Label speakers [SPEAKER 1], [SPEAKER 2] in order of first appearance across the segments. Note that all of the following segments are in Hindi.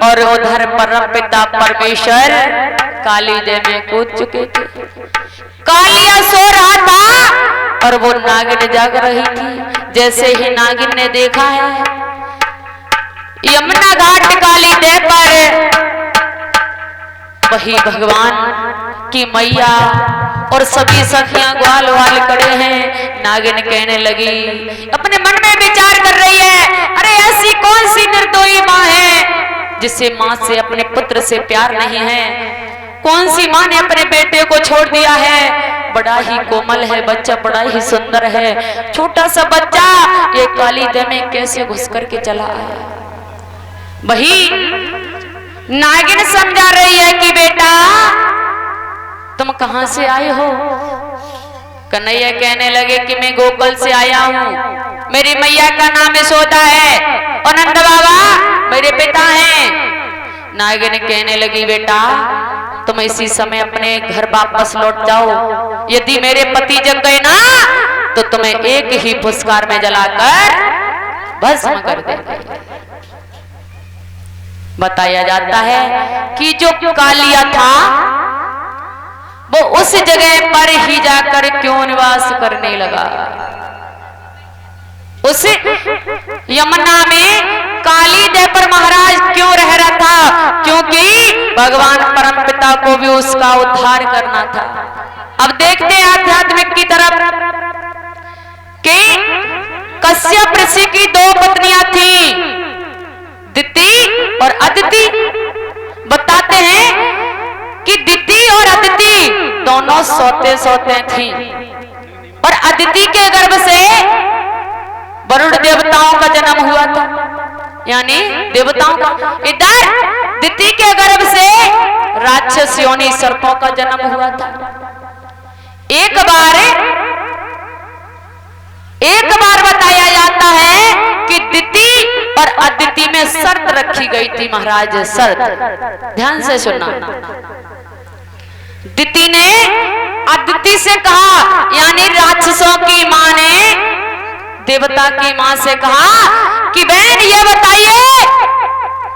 [SPEAKER 1] और उधर परम पिता परमेश्वर काली देव में कूद चुके थे। कालिया सो रहा था और वो नागिन जाग रही थी। जैसे ही नागिन ने देखा है यमुना घाट काली देव पर, वही भगवान की मैया और सभी सखियां ग्वाल वाल खड़े हैं। नागिन कहने लगी, अपने मन में विचार कर रही है, अरे ऐसी कौन सी निर्दयी माँ है जिसे माँ से अपने पुत्र से प्यार नहीं है? कौन सी माँ ने अपने बेटे को छोड़ दिया है? बड़ा ही कोमल है बच्चा, बड़ा ही सुंदर है, छोटा सा बच्चा ये काली देव में कैसे घुस करके चला आया? वही नागिन समझा रही है कि बेटा तुम कहां से आए हो? कन्हैया कहने लगे कि मैं गोकुल से आया हूं, मेरी मैया का नाम यशोदा है और नंद बाबा मेरे पिता हैं। नागिन कहने लगी, बेटा तुम इसी समय अपने घर वापस लौट जाओ, यदि मेरे पति जग गए ना तो तुम्हें एक ही पुरस्कार में जलाकर भस्म कर देंगे। बताया जाता है कि जो कालिया था वो उस जगह पर ही जाकर क्यों निवास करने लगा? उस यमुना में काली देव पर महाराज क्यों रह रहा था? क्योंकि भगवान परमपिता को भी उसका उद्धार करना था। अब देखते हैं आध्यात्मिक की तरफ कि कश्यप ऋषि की दो पत्नियां थी, दिति और अदिति। बताते हैं कि दिति और अदिति दोनों सोते सोते थीं और अदिति के गर्भ से वरुण देवताओं का जन्म हुआ था, यानी देवताओं का। इधर दिति के गर्भ से राक्षस योनि सर्पों का जन्म हुआ था। एक बार बताया जाता है कि दिति और अदिति में शर्त रखी गई थी महाराज, शर्त ध्यान से सुनना। दिति ने अदिति से कहा, यानी राक्षसों की मां ने देवता की मां से कहा कि बहन ये बताइए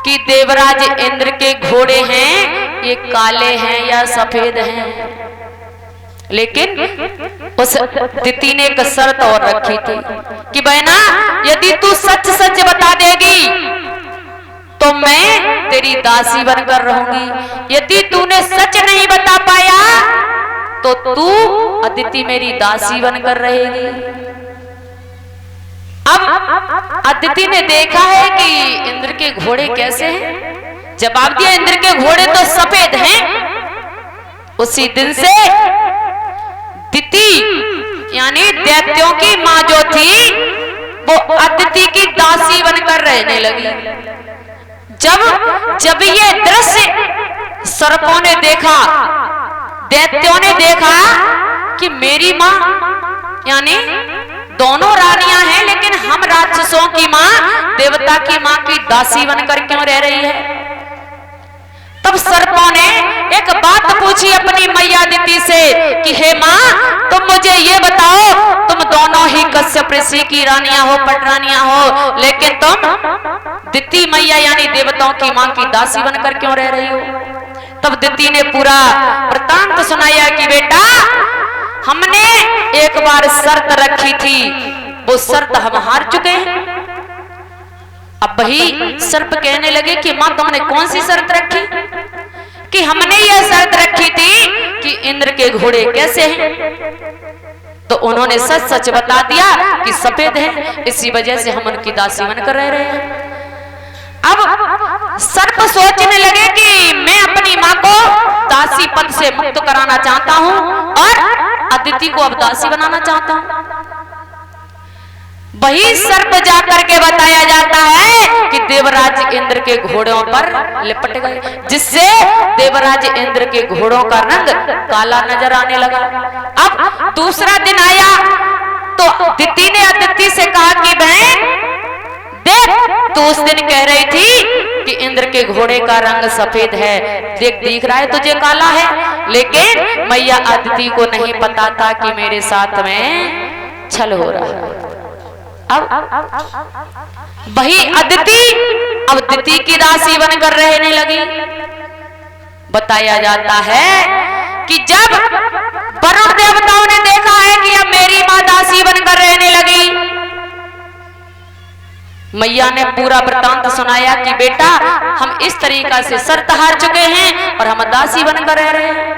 [SPEAKER 1] कि देवराज इंद्र के घोड़े हैं ये काले हैं या सफेद हैं? लेकिन उस दिति ने एक शर्त और रखी थी कि बहना यदि तू सच सच बता देगी तो मैं तेरी दासी बनकर रहूंगी, यदि तूने सच नहीं बता पाया तो तू अदिति मेरी दासी बनकर रहेगी। अब अदिति ने देखा है कि इंद्र के घोड़े कैसे हैं, जवाब दिया इंद्र के घोड़े तो सफेद हैं। उसी दिन से दिति यानी दैत्यों की मां जो थी वो अदिति की दासी बनकर रहने लगी। जब ये दृश्य सर्पों ने देखा, दैत्यों ने देखा कि मेरी मां यानी दोनों रानियां हैं लेकिन हम राक्षसों की मां देवता की मां की दासी बनकर क्यों रह रही है? तब सर्पों ने एक बात पूछी अपनी मैया दिति से कि हे मां तुम मुझे ये बताओ, तुम दोनों ही कश्यप ऋषि की रानियां हो, पटरानियां हो, लेकिन तुम दिति मैया यानी देवताओं की मां की दासी बनकर क्यों रह रही हो? तब दिति ने पूरा वृत्तांत सुनाया कि बेटा हमने एक बार शर्त रखी थी, वो शर्त हम हार चुके हैं। अब वही सर्प कहने लगे कि मां तुमने कौन सी शर्त रखी? कि हमने यह शर्त रखी थी कि इंद्र के घोड़े कैसे हैं, तो उन्होंने सच सच बता दिया कि सफेद हैं, इसी वजह से हम उनकी दासी बनकर रह रहे हैं। अब सर्प सोचने लगे कि मैं अपनी मां को दासी पद से मुक्त कराना चाहता हूं और अदिति को अब दासी बनाना चाहता हूं। वही सर्प जाकर के बताया जाता है कि देवराज इंद्र के घोड़ों पर लिपट गए, जिससे देवराज इंद्र के घोड़ों का रंग काला नजर आने लगा। अब दूसरा दिन आया तो दिति ने अदिति से कहा कि बहन देख तू उस दिन कह रही थी कि इंद्र के घोड़े का रंग सफेद है, देख दिख रहा है तुझे काला है, लेकिन मैया अदिति को नहीं पता था कि मेरे साथ में छल हो रहा है। अब वही अदिति अब दिति की दासी बनकर रहने लगी। बताया जाता है कि जब वरुण देवताओं ने देखा है कि अब मेरी मां दासी बनकर रहने लगी, मैया ने पूरा वृतांत सुनाया कि बेटा हम इस तरीका से शर्त हार चुके हैं और हम दासी बनकर रह रहे हैं।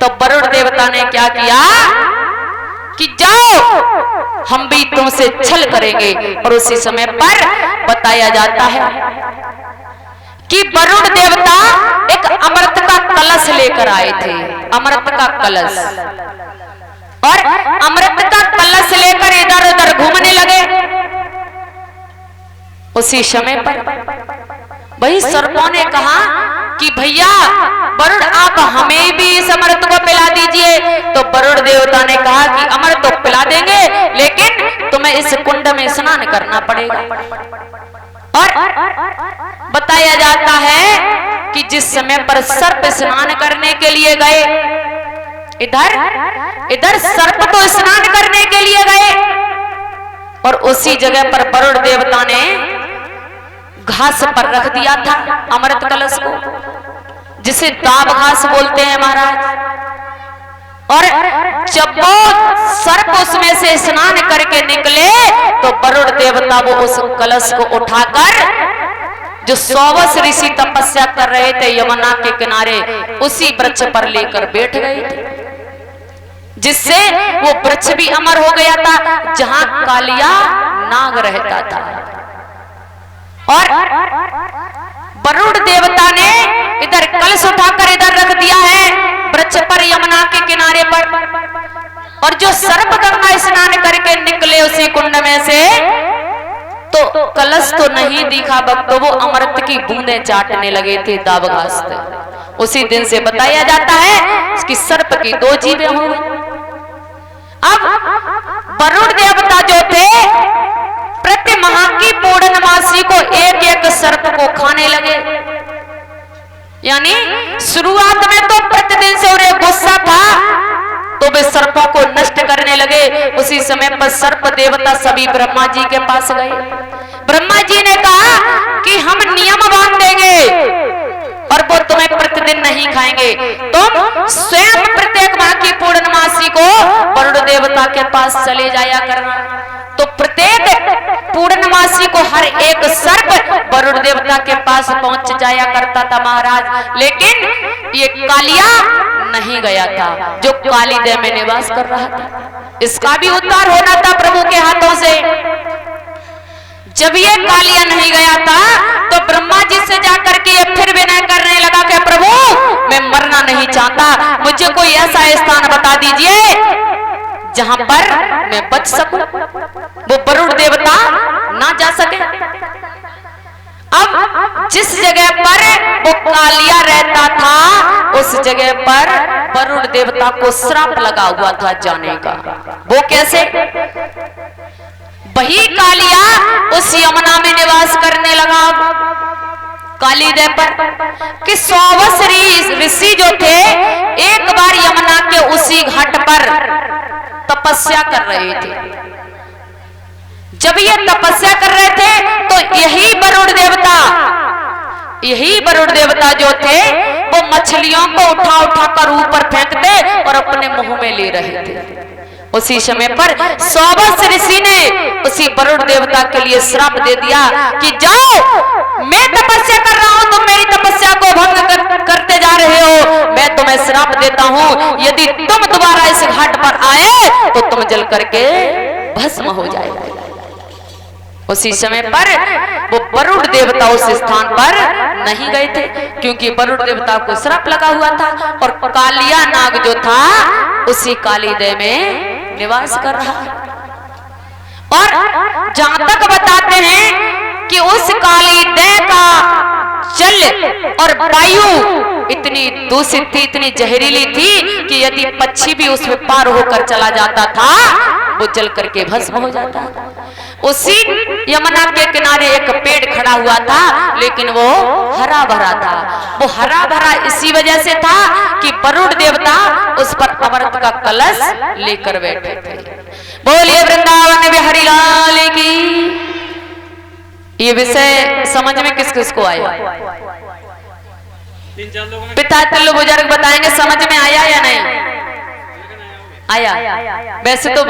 [SPEAKER 1] तो वरुण देवता ने क्या किया कि जाओ हम भी तुमसे छल करेंगे। और उसी समय पर बताया जाता है कि वरुण देवता एक अमृत का कलश लेकर आए थे, अमृत का कलश, और अमृत का कलश लेकर इधर उधर घूमने लगे। उसी समय पर वही सर्पों ने कहा कि भैया वरुण आप हमें भी इस अमृत को पिला दीजिए। तो वरुण देवता ने कहा कि अमृत तो पिला देंगे, लेकिन तुम्हें इस कुंड में स्नान करना पड़ेगा। और बताया जाता है कि जिस समय पर सर्प स्नान करने के लिए गए, इधर सर्प तो स्नान करने के लिए गए, और उसी जगह पर वरुण देवता ने घास पर रख दिया था अमृत कलश को, जिसे दाब घास बोलते हैं महाराज। और जब वो सर्प उसमें से स्नान करके निकले तो वरुण देवता वो उस कलश को उठाकर जो 100 वर्ष ऋषि तपस्या कर रहे थे यमुना के किनारे, उसी वृक्ष पर लेकर बैठ गए थे, जिससे वो वृक्ष भी अमर हो गया था जहां कालिया नाग रहता था। और वरुण देवता ने इधर कलश उठाकर इधर रख दिया है वृक्ष पर यमुना के किनारे पर, और जो सर्प गंगा स्नान करके निकले उसी कुंड में से, तो कलश तो नहीं दिखा, तो वो अमृत की बूंदें चाटने लगे थे दाब घास से। उसी दिन से बताया जाता है कि सर्प की 2 जीभें हो गई। अब वरुण देवता जो थे प्रति माह की पूर्णमासी को एक एक सर्प को खाने लगे। यानी शुरुआत में तो प्रतिदिन से उन्हें गुस्सा था, तो वे सर्पों को नष्ट करने लगे। उसी समय पर सर्प देवता सभी ब्रह्मा जी के पास गए। ब्रह्मा जी ने कहा कि हम नियम बांध देंगे और वो तुम्हें प्रतिदिन नहीं खाएंगे, तुम स्वयं प्रत्येक माह की पूर्णमासी को वरुण देवता के पास चले जाया करना। तो प्रत्येक पूर्णमासी को हर एक सर्प वरुण देवता के पास पहुंच जाया करता था महाराज। लेकिन ये कालिया नहीं गया था, जो काली देह में निवास कर रहा था। इसका भी उद्धार होना था प्रभु के हाथों से। जब ये कालिया नहीं गया था तो ब्रह्मा जी से जाकर के ये फिर विनय करने लगा कि प्रभु मैं मरना नहीं चाहता, मुझे कोई ऐसा स्थान बता दीजिए जहां पर मैं बच सकूं, वो वरुण देवता ना जा सके। अब जिस जगह पर वो कालिया रहता था उस जगह पर वरुण देवता को श्राप लगा हुआ था जाने का। वो कैसे? वही कालिया उस यमुना में निवास करने लगा काली देव पर कि 100 वर्ष ऋषि जो थे एक बार यमुना के उसी घाट पर तपस्या कर रहे थे। जब ये तपस्या कर रहे थे तो यही वरुण देवता जो थे वो मछलियों को उठा उठा कर ऊपर फेंकते और अपने मुंह में ले रहे थे। उसी समय पर 100 वर्ष ऋषि ने उसी वरुण देवता के लिए श्राप दे दिया कि जाओ, मैं तपस्या कर रहा हूं, तुम मेरी तपस्या को भंग करते जा रहे हो, मैं तुम्हें श्राप देता हूं, यदि तुम दोबारा इस घाट पर आए तो तुम जल करके भस्म हो जाएगा। उसी समय पर वो वरुण देवता उस स्थान पर नहीं गए थे, क्योंकि वरुण देवता को श्राप लगा हुआ था और कालिया नाग जो था उसी काली देह में निवास कर रहा है। और जहां तक बताते हैं कि उस काली देह का जल और वायु इतनी दूषित थी, इतनी जहरीली थी कि यदि पक्षी भी उसमें पार होकर चला जाता था वो जल करके भस्म हो जाता था। उसी यमुना के किनारे एक पेड़ खड़ा हुआ था, लेकिन वो हरा भरा था। वो हरा भरा इसी वजह से था कि वरुण देवता उस पर अमृत का कलश लेकर बैठे थे। बोलिए वृंदावन बिहारी लाल की। ये विषय समझ में किस किस को आया? पिता तुल्य बुजुर्ग बताएंगे समझ में आया या नहीं आया? वैसे तो